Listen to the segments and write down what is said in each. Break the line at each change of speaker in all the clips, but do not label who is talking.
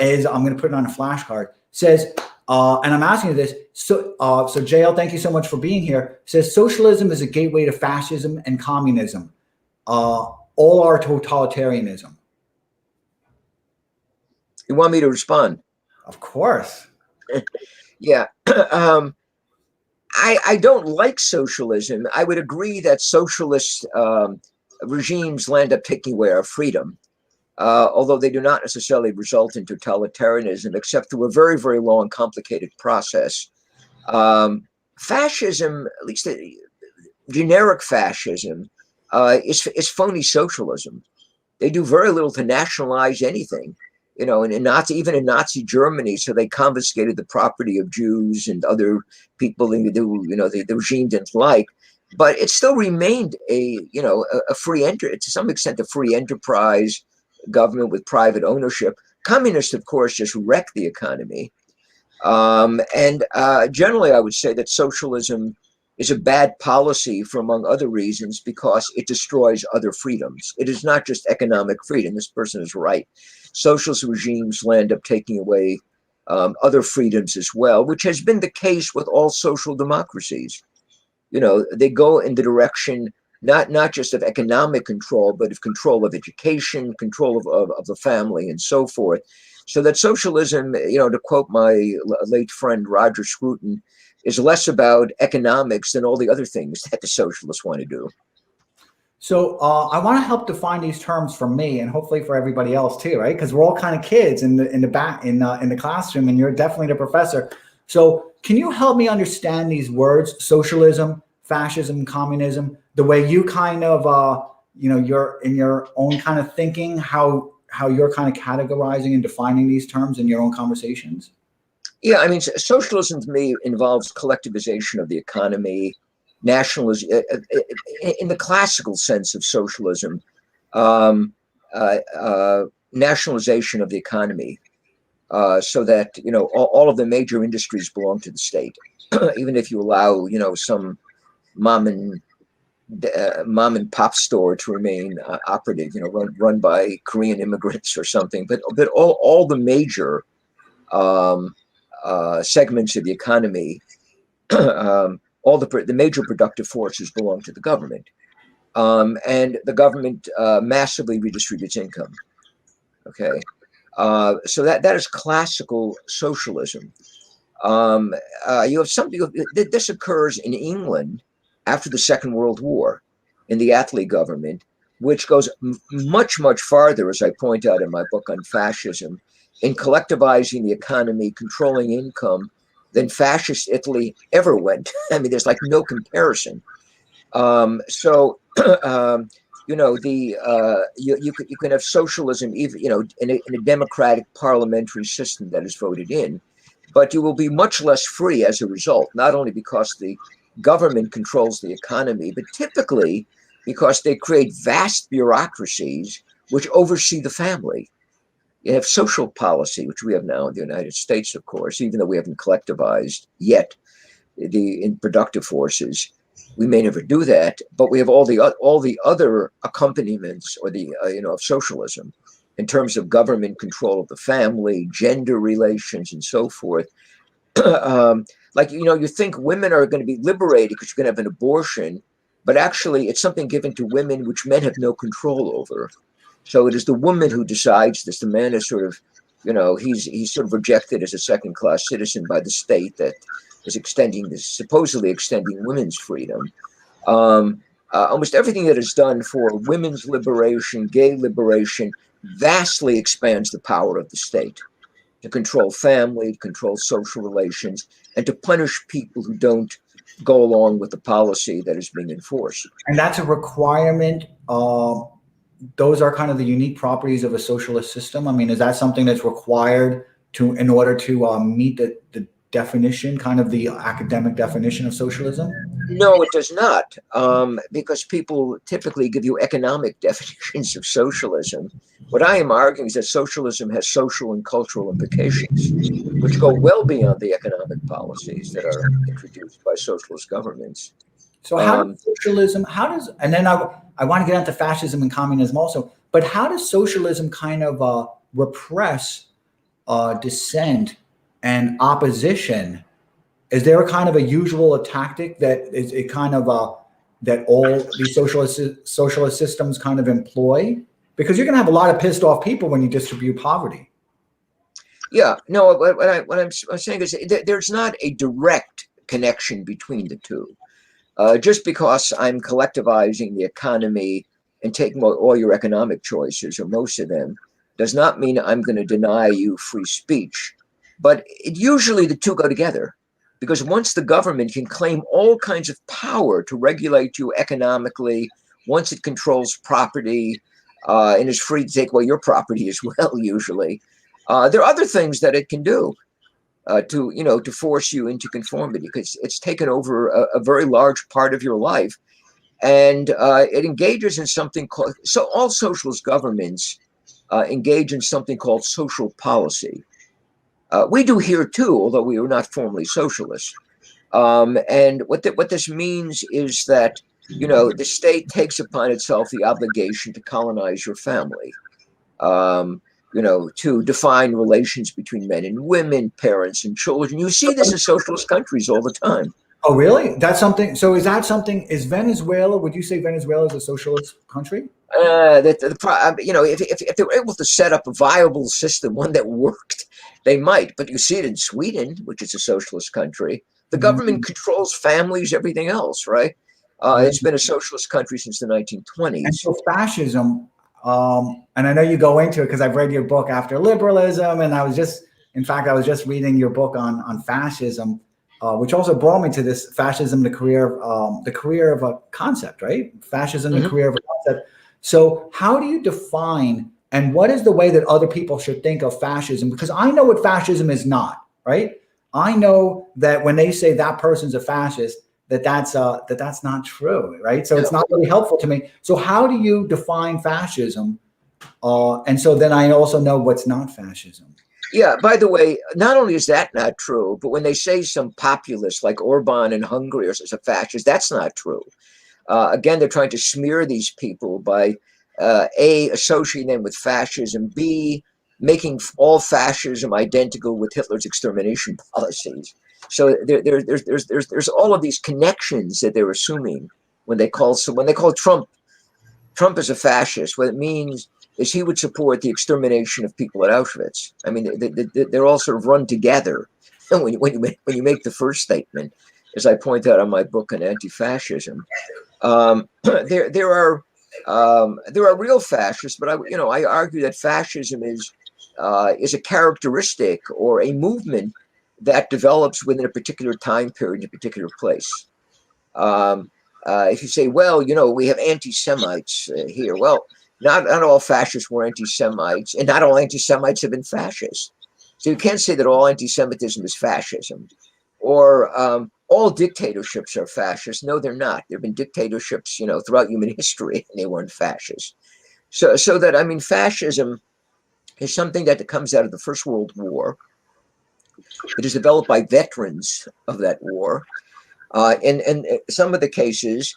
is, I'm going to put it on a flashcard, says, and I'm asking you this, so JL, thank you so much for being here, says socialism is a gateway to fascism and communism, all are totalitarianism.
You want me to respond?
Of course.
Yeah. I don't like socialism. I would agree that socialist regimes land up taking away our freedom, although they do not necessarily result in totalitarianism, except through a very, very long, complicated process. Fascism, at least generic fascism, is phony socialism. They do very little to nationalize anything. You know, and even in Nazi Germany, so they confiscated the property of Jews and other people the regime didn't like, but it still remained a free to some extent a free enterprise government with private ownership. Communists, of course, just wreck the economy, and generally, I would say that socialism is a bad policy for, among other reasons, because it destroys other freedoms. It is not just economic freedom. This person is right. Socialist regimes land up taking away other freedoms as well, which has been the case with all social democracies. You know, they go in the direction not just of economic control, but of control of education, control of the family, and so forth. So that socialism, you know, to quote my late friend Roger Scruton, is less about economics than all the other things that the socialists want to do.
So I want to help define these terms for me and hopefully for everybody else too, right? Because we're all kind of kids in the classroom, and you're definitely the professor. So can you help me understand these words, socialism, fascism, communism, the way you kind of you're in your own kind of thinking, how you're kind of categorizing and defining these terms in your own conversations?
Yeah, I mean, socialism to me involves collectivization of the economy, nationalism, in the classical sense of socialism, nationalization of the economy, so that, you know, all of the major industries belong to the state, even if you allow, you know, some mom and pop store to remain operative, you know, run by Korean immigrants or something, but all the major segments of the economy, all the major productive forces belong to the government, and the government massively redistributes income. Okay, so that is classical socialism. You have something. This occurs in England after the Second World War, in the Attlee government, which goes much farther, as I point out in my book on fascism, in collectivizing the economy, controlling income, than fascist Italy ever went. I mean, there's like no comparison. So you know, you can have socialism, even, you know, in a democratic parliamentary system that is voted in, but you will be much less free as a result. Not only because the government controls the economy, but typically because they create vast bureaucracies which oversee the family. You have social policy, which we have now in the United States, of course, even though we haven't collectivized yet in productive forces. We may never do that, but we have all the other accompaniments, or the of socialism, in terms of government control of the family, gender relations, and so forth. Like, you know, you think women are going to be liberated because you're going to have an abortion, but actually it's something given to women which men have no control over. So it is the woman who decides this. The man is sort of, you know, he's sort of rejected as a second-class citizen by the state that is supposedly extending women's freedom. Almost everything that is done for women's liberation, gay liberation, vastly expands the power of the state to control family, to control social relations, and to punish people who don't go along with the policy that is being enforced.
And that's a requirement. Those are kind of the unique properties of a socialist system. I mean, is that something that's required in order to meet the definition, kind of the academic definition of socialism?
No, it does not, because people typically give you economic definitions of socialism. What I am arguing is that socialism has social and cultural implications, which go well beyond the economic policies that are introduced by socialist governments.
So how does socialism, and then I want to get into fascism and communism also, but how does socialism kind of repress dissent and opposition, is there a kind of a usual tactic that is a kind of that all these socialist systems kind of employ? Because you're going to have a lot of pissed off people when you distribute poverty.
Yeah, no, what I'm saying is there's not a direct connection between the two. Just because I'm collectivizing the economy and taking all your economic choices, or most of them, does not mean I'm going to deny you free speech. But usually the two go together, because once the government can claim all kinds of power to regulate you economically, once it controls property and is free to take away your property as well, usually, there are other things that it can do. To force you into conformity, because it's taken over a very large part of your life, and it engages in something called, so all socialist governments engage in something called social policy. We do here too, although we are not formally socialists. And what this means is that the state takes upon itself the obligation to colonize your family. To define relations between men and women, parents and children. You see this in socialist countries all the time.
Oh, really? That's something. So is that something? Is Venezuela? Would you say Venezuela is a socialist country?
If they were able to set up a viable system, one that worked, they might. But you see it in Sweden, which is a socialist country. The government controls families, everything else, right? It's been a socialist country since the 1920s.
And so fascism. And I know you go into it because I've read your book After Liberalism, and I was just reading your book on fascism, which also brought me to this fascism, the career of a concept, right? Fascism, the career of a concept. So how do you define, and what is the way that other people should think of fascism? Because I know what fascism is not, right? I know that when they say that person's a fascist, that's not true, right? So it's not really helpful to me. So how do you define fascism? And so then I also know what's not fascism.
Yeah, by the way, not only is that not true, but when they say some populist like Orban in Hungary is a fascist, that's not true. Again, they're trying to smear these people by A, associating them with fascism, B, making all fascism identical with Hitler's extermination policies. So there's all of these connections that they're assuming when they call Trump as a fascist. What it means is he would support the extermination of people at Auschwitz. I mean, they're all sort of run together. And when you make the first statement, as I point out in my book on anti-fascism, there are real fascists, but I argue that fascism is a characteristic or a movement that develops within a particular time period, in a particular place. If you say, well, we have anti-Semites here. Well, not all fascists were anti-Semites, and not all anti-Semites have been fascists. So you can't say that all anti-Semitism is fascism, or all dictatorships are fascist. No, they're not. There have been dictatorships, throughout human history, and they weren't fascist. So that, I mean, fascism is something that comes out of the First World War. It is developed by veterans of that war. In some of the cases,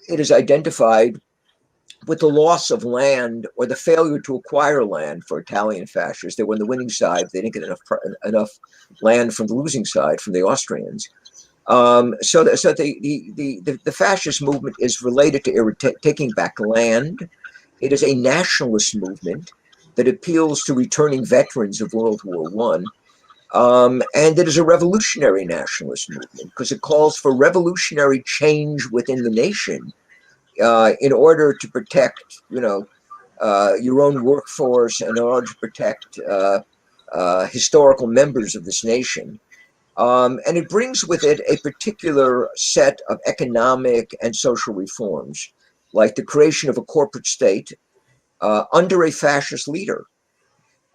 it is identified with the loss of land or the failure to acquire land for Italian fascists. They were on the winning side. They didn't get enough land from the losing side, from the Austrians. So the fascist movement is related to taking back land. It is a nationalist movement that appeals to returning veterans of World War I. And it is a revolutionary nationalist movement because it calls for revolutionary change within the nation in order to protect, your own workforce, and in order to protect historical members of this nation. And it brings with it a particular set of economic and social reforms, like the creation of a corporate state under a fascist leader.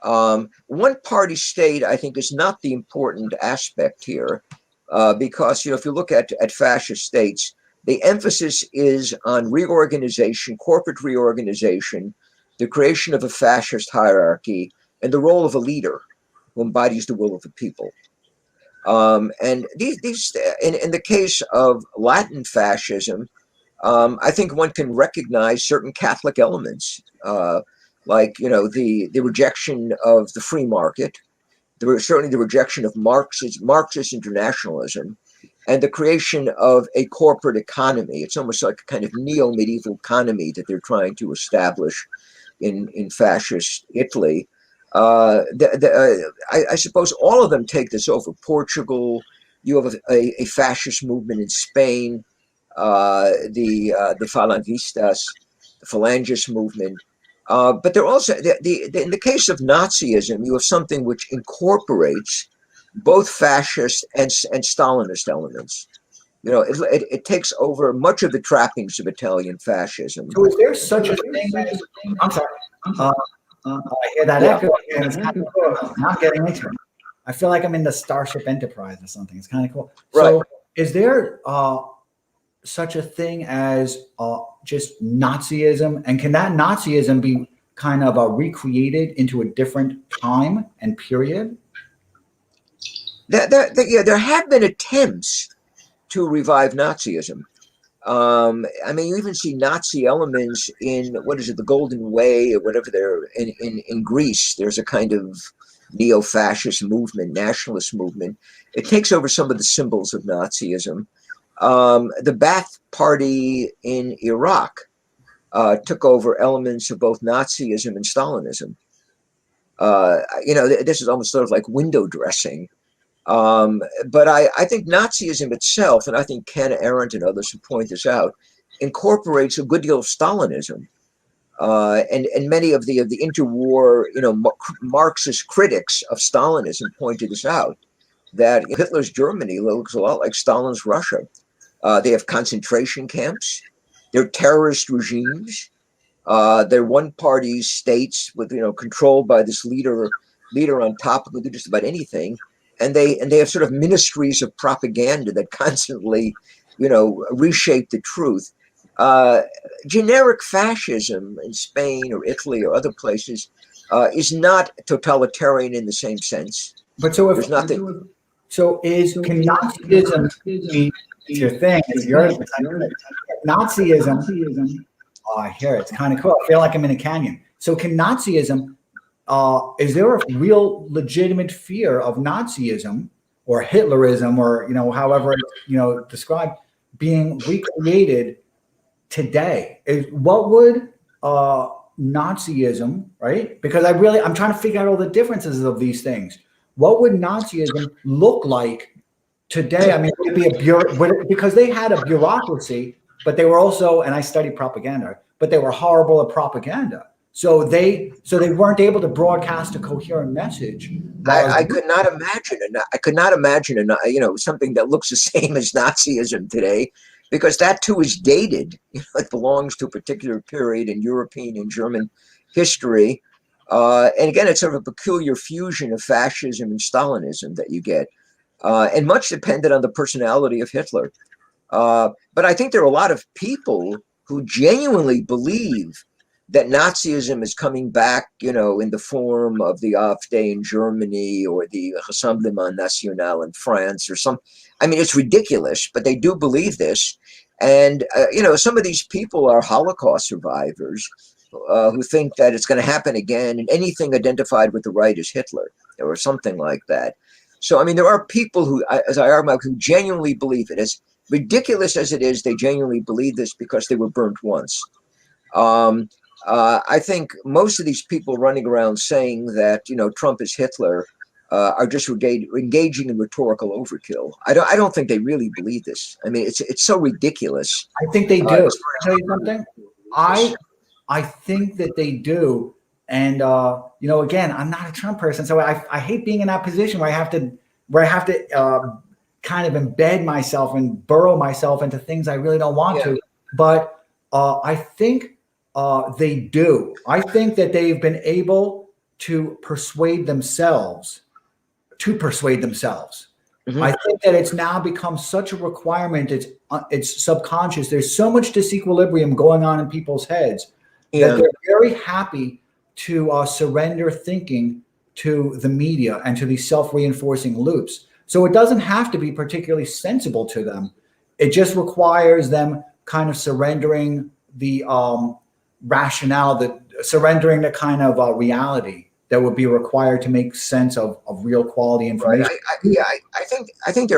One-party state, I think, is not the important aspect here, because if you look at fascist states, the emphasis is on reorganization, corporate reorganization, the creation of a fascist hierarchy, and the role of a leader who embodies the will of the people. And these in the case of Latin fascism, I think one can recognize certain Catholic elements. like, the rejection of the free market, certainly the rejection of Marxist internationalism, and the creation of a corporate economy. It's almost like a kind of neo-medieval economy that they're trying to establish in fascist Italy. I suppose all of them take this over. Portugal, you have a fascist movement in Spain, the Falangistas, the Phalangist movement. But they're also, in the case of Nazism, you have something which incorporates both fascist and Stalinist elements. It takes over much of the trappings of Italian fascism.
So is there such a thing as, I'm sorry, I hear that echo, and it's kind of cool. I'm not getting into it. I feel like I'm in the Starship Enterprise or something. It's kind of cool. So
Right.
is there such a thing as just Nazism? And can that Nazism be kind of recreated into a different time and period?
There have been attempts to revive Nazism. I mean, you even see Nazi elements in, what is it, the Golden Way or whatever they're in Greece. There's a kind of neo-fascist movement, nationalist movement. It takes over some of the symbols of Nazism. The Ba'ath Party in Iraq took over elements of both Nazism and Stalinism. This is almost sort of like window dressing. But I think Nazism itself, and I think Ken Arendt and others who point this out, incorporates a good deal of Stalinism. And many of the interwar, Marxist critics of Stalinism pointed this out, that Hitler's Germany looks a lot like Stalin's Russia. They have concentration camps. They're terrorist regimes. They're one-party states with, controlled by this leader on top who can do just about anything. And they have sort of ministries of propaganda that constantly, reshape the truth. Generic fascism in Spain or Italy or other places is not totalitarian in the same sense.
But so if
there's nothing.
So can Nazism be your thing? Is your Nazism? Oh, I hear it. It's kind of cool. I feel like I'm in a canyon. So can Nazism? Is there a real legitimate fear of Nazism or Hitlerism or however it's described being recreated today? What would Nazism, right? Because I'm trying to figure out all the differences of these things. What would Nazism look like today? I mean, would it be because they had a bureaucracy, but they were also, and I studied propaganda, but they were horrible at propaganda. So they weren't able to broadcast a coherent message.
I could not imagine something that looks the same as Nazism today, because that too is dated. It belongs to a particular period in European and German history. And again, it's sort of a peculiar fusion of fascism and Stalinism that you get, and much dependent on the personality of Hitler. But I think there are a lot of people who genuinely believe that Nazism is coming back, in the form of the AfD in Germany or the Rassemblement National in France or some. I mean, it's ridiculous, but they do believe this. And, some of these people are Holocaust survivors who think that it's going to happen again, and anything identified with the right is Hitler or something like that. So, I mean, there are people who, as I argue, who genuinely believe it. As ridiculous as it is, they genuinely believe this because they were burnt once. I think most of these people running around saying that, Trump is Hitler are just engaging in rhetorical overkill. I don't think they really believe this. I mean, it's so ridiculous.
I think they do. Can I tell you something? I think that they do. And, again, I'm not a Trump person, so I hate being in that position where I have to kind of embed myself and burrow myself into things I really don't want to. But I think they do. I think that they've been able to persuade themselves. Mm-hmm. I think that it's now become such a requirement. It's subconscious. There's so much disequilibrium going on in people's heads that they're very happy to surrender thinking to the media and to these self-reinforcing loops. So it doesn't have to be particularly sensible to them. It just requires them kind of surrendering the rationale that surrendering the kind of reality that would be required to make sense of real quality information.
Right. I think there are